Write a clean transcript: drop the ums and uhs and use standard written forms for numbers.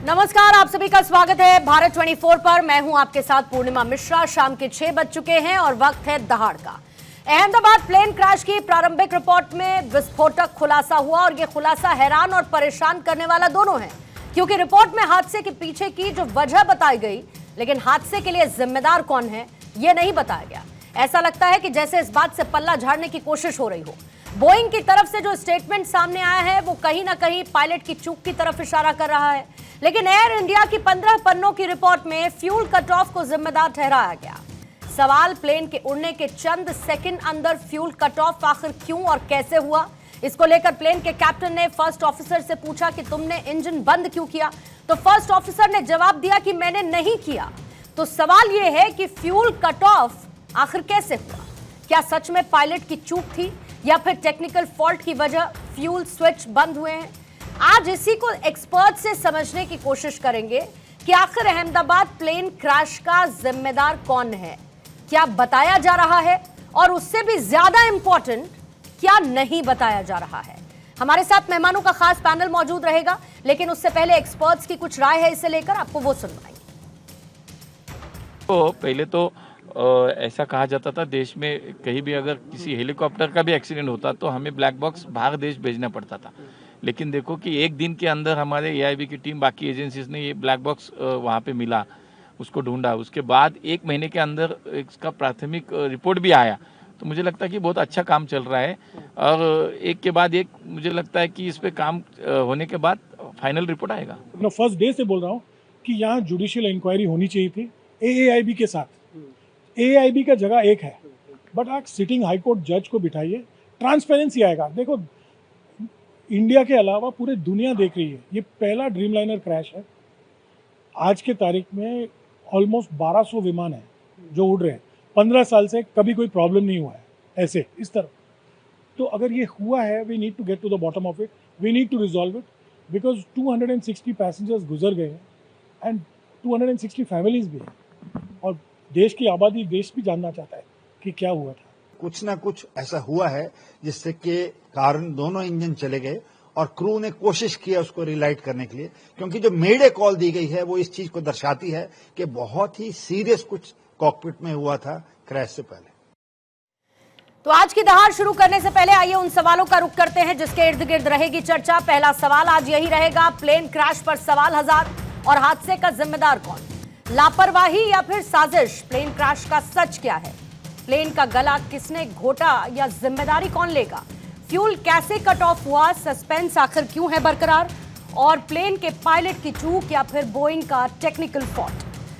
नमस्कार, आप सभी का स्वागत है भारत 24 पर। मैं हूं आपके साथ पूर्णिमा मिश्रा। शाम के 6 बज चुके हैं और वक्त है दहाड़ का। अहमदाबाद प्लेन क्रैश की प्रारंभिक रिपोर्ट में विस्फोटक खुलासा हुआ और यह खुलासा हैरान और परेशान करने वाला दोनों है, क्योंकि रिपोर्ट में हादसे के पीछे की जो वजह बताई गई, लेकिन हादसे के लिए जिम्मेदार कौन है यह नहीं बताया गया। ऐसा लगता है कि जैसे इस बात से पल्ला झाड़ने की कोशिश हो रही हो। बोइंग की तरफ से जो स्टेटमेंट सामने आया है वो कहीं ना कहीं पायलट की चूक की तरफ इशारा कर रहा है, लेकिन एयर इंडिया की 15 पन्नों की रिपोर्ट में फ्यूल कट ऑफ को जिम्मेदार ठहराया गया। सवाल प्लेन के उड़ने के चंद सेकंड अंदर फ्यूल कट ऑफ आखिर क्यों और कैसे हुआ, इसको लेकर प्लेन के कैप्टन ने फर्स्ट ऑफिसर से पूछा कि तुमने इंजन बंद क्यों किया, तो फर्स्ट ऑफिसर ने जवाब दिया कि मैंने नहीं किया। तो सवाल यह है कि फ्यूल कट ऑफ आखिर कैसे हुआ? क्या सच में पायलट की चूक थी या फिर टेक्निकल फॉल्ट की वजह फ्यूल स्विच बंद हुए हैं? आज इसी को एक्सपर्ट से समझने की कोशिश करेंगे कि आखिर अहमदाबाद प्लेन क्रैश का जिम्मेदार कौन है, क्या बताया जा रहा है, और उससे भी ज्यादा इंपॉर्टेंट क्या नहीं बताया जा रहा है। हमारे साथ मेहमानों का खास पैनल मौजूद रहेगा, लेकिन उससे पहले एक्सपर्ट्स की कुछ राय है इसे लेकर, आपको वो सुनवाएंगे। तो पहले तो ऐसा कहा जाता था देश में कहीं भी अगर किसी हेलीकॉप्टर का भी एक्सीडेंट होता तो हमें ब्लैक बॉक्स बाहर देश भेजना पड़ता था। लेकिन देखो कि एक दिन के अंदर हमारे एआईबी की टीम, बाकी एजेंसीज ने ये ब्लैक बॉक्स वहाँ पे मिला, उसको ढूंढा। उसके बाद 1 महीने के अंदर इसका प्राथमिक रिपोर्ट भी आया। तो मुझे लगता है कि बहुत अच्छा काम चल रहा है और एक के बाद एक मुझे लगता है कि इस पर काम होने के बाद फाइनल रिपोर्ट आएगा। मैं फर्स्ट डे से बोल रहा हूँ कि यहाँ जुडिशियल इंक्वायरी होनी चाहिए थी एएआईबी के साथ। एआईबी का जगह एक है, बट आप सिटिंग हाई कोर्ट जज को बिठाइए, ट्रांसपेरेंसी आएगा। देखो, इंडिया के अलावा पूरी दुनिया देख रही है, ये पहला ड्रीमलाइनर क्रैश है। आज के तारीख में ऑलमोस्ट 1200 विमान है जो उड़ रहे हैं। 15 साल से कभी कोई प्रॉब्लम नहीं हुआ है ऐसे इस तरह। तो अगर ये हुआ है, we need to get to the bottom of it, we need to resolve it, because 260 passengers गुजर गए हैं एंड 260 फैमिलीज भी हैं, और देश की आबादी, देश भी जानना चाहता है कि क्या हुआ था। कुछ ना कुछ ऐसा हुआ है जिससे के कारण दोनों इंजन चले गए और क्रू ने कोशिश किया उसको रिलाइट करने के लिए, क्योंकि जो मेडे कॉल दी गई है वो इस चीज को दर्शाती है कि बहुत ही सीरियस कुछ कॉकपिट में हुआ था क्रैश से पहले। तो आज की दहाड़ शुरू करने से पहले आइए उन सवालों का रुख करते हैं जिसके इर्द गिर्द रहेगी चर्चा। पहला सवाल आज यही रहेगा, प्लेन क्रैश पर सवाल हजार और हादसे का जिम्मेदार कौन? लापरवाही या फिर साजिश? प्लेन क्रैश का सच क्या है? प्लेन का गला किसने घोटा या जिम्मेदारी कौन लेगा? फ्यूल कैसे कट ऑफ हुआ? सस्पेंस आखिर क्यों है बरकरार? और प्लेन के पायलट की चूक या फिर बोइंग का टेक्निकल फॉल्ट?